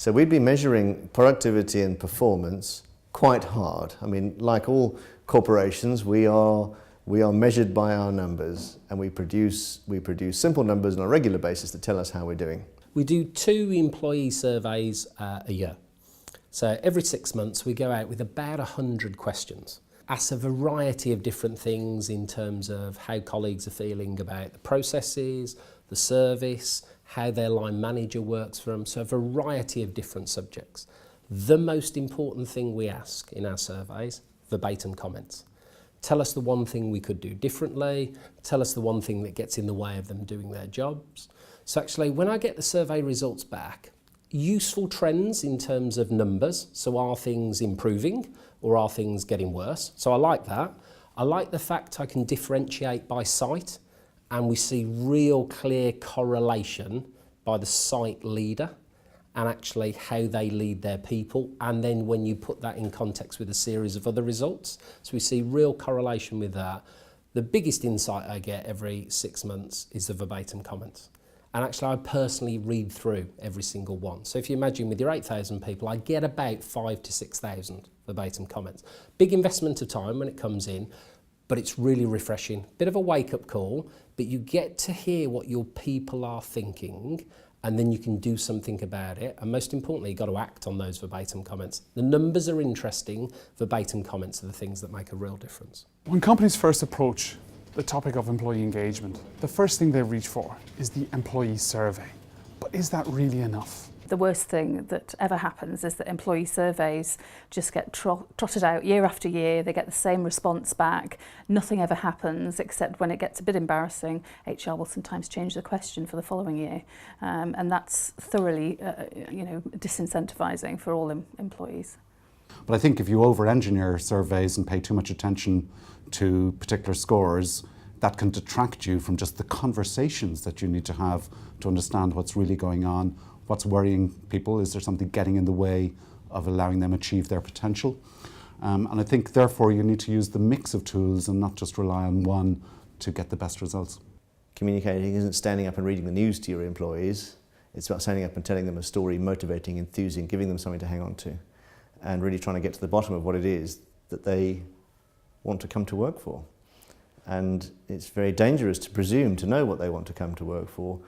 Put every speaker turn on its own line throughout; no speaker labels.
So we'd be measuring productivity and performance quite hard. I mean, like all corporations, we are measured by our numbers, and we produce simple numbers on a regular basis that tell us how we're doing.
We do 2 employee surveys a year. So every 6 months we go out with about 100 questions. Ask a variety of different things in terms of how colleagues are feeling about the processes, the service, how their line manager works for them, so a variety of different subjects. The most important thing we ask in our surveys, verbatim comments. Tell us the one thing we could do differently, tell us the one thing that gets in the way of them doing their jobs. So actually, when I get the survey results back, useful trends in terms of numbers, so are things improving or are things getting worse? So I like that. I like the fact I can differentiate by site, and we see real clear correlation by the site leader and actually how they lead their people, and then when you put that in context with a series of other results. So we see real correlation with that. The biggest insight I get every 6 months is the verbatim comments. And actually I personally read through every single one. So if you imagine with your 8,000 people, I get about 5,000 to 6,000 verbatim comments. Big investment of time when it comes in, but it's really refreshing. Bit of a wake-up call, but you get to hear what your people are thinking, and then you can do something about it. And most importantly, you've got to act on those verbatim comments. The numbers are interesting, verbatim comments are the things that make a real difference.
When companies first approach the topic of employee engagement, the first thing they reach for is the employee survey. But is that really enough?
The worst thing that ever happens is that employee surveys just get trotted out year after year. They get the same response back. Nothing ever happens, except when it gets a bit embarrassing, HR will sometimes change the question for the following year. And that's thoroughly disincentivising for all employees.
But I think if you over-engineer surveys and pay too much attention to particular scores, that can detract you from just the conversations that you need to have to understand what's really going on, what's worrying people, is there something getting in the way of allowing them achieve their potential. And I think therefore you need to use the mix of tools and not just rely on one to get the best results.
Communicating isn't standing up and reading the news to your employees. It's about standing up and telling them a story, motivating, enthusing, giving them something to hang on to, and really trying to get to the bottom of what it is that they want to come to work for. And it's very dangerous to presume to know what they want to come to work for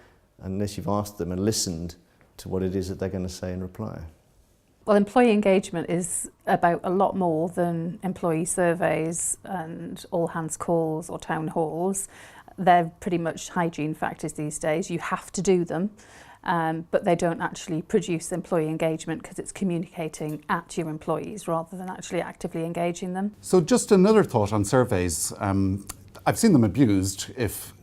unless you've asked them and listened to what it is that they're going to say in reply.
Well, employee engagement is about a lot more than employee surveys and all-hands calls or town halls. They're pretty much hygiene factors these days. You have to do them, but they don't actually produce employee engagement because it's communicating at your employees rather than actually actively engaging them.
So just another thought on surveys. I've seen them abused if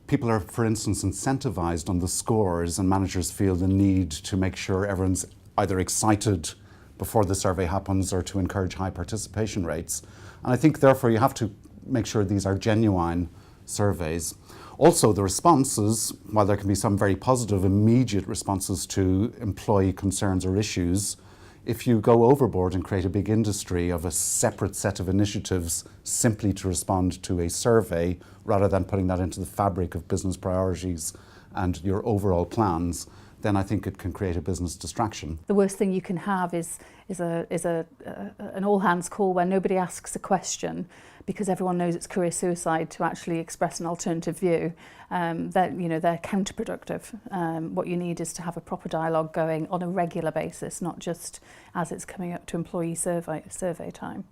people are, for instance, incentivized on the scores and managers feel the need to make sure everyone's either excited before the survey happens or to encourage high participation rates. And I think therefore you have to make sure these are genuine surveys. Also the responses, while there can be some very positive immediate responses to employee concerns or issues, if you go overboard and create a big industry of a separate set of initiatives simply to respond to a survey, rather than putting that into the fabric of business priorities and your overall plans, then I think it can create a business distraction.
The worst thing you can have is an all-hands call where nobody asks a question because everyone knows it's career suicide to actually express an alternative view. They're counterproductive. What you need is to have a proper dialogue going on a regular basis, not just as it's coming up to employee survey time.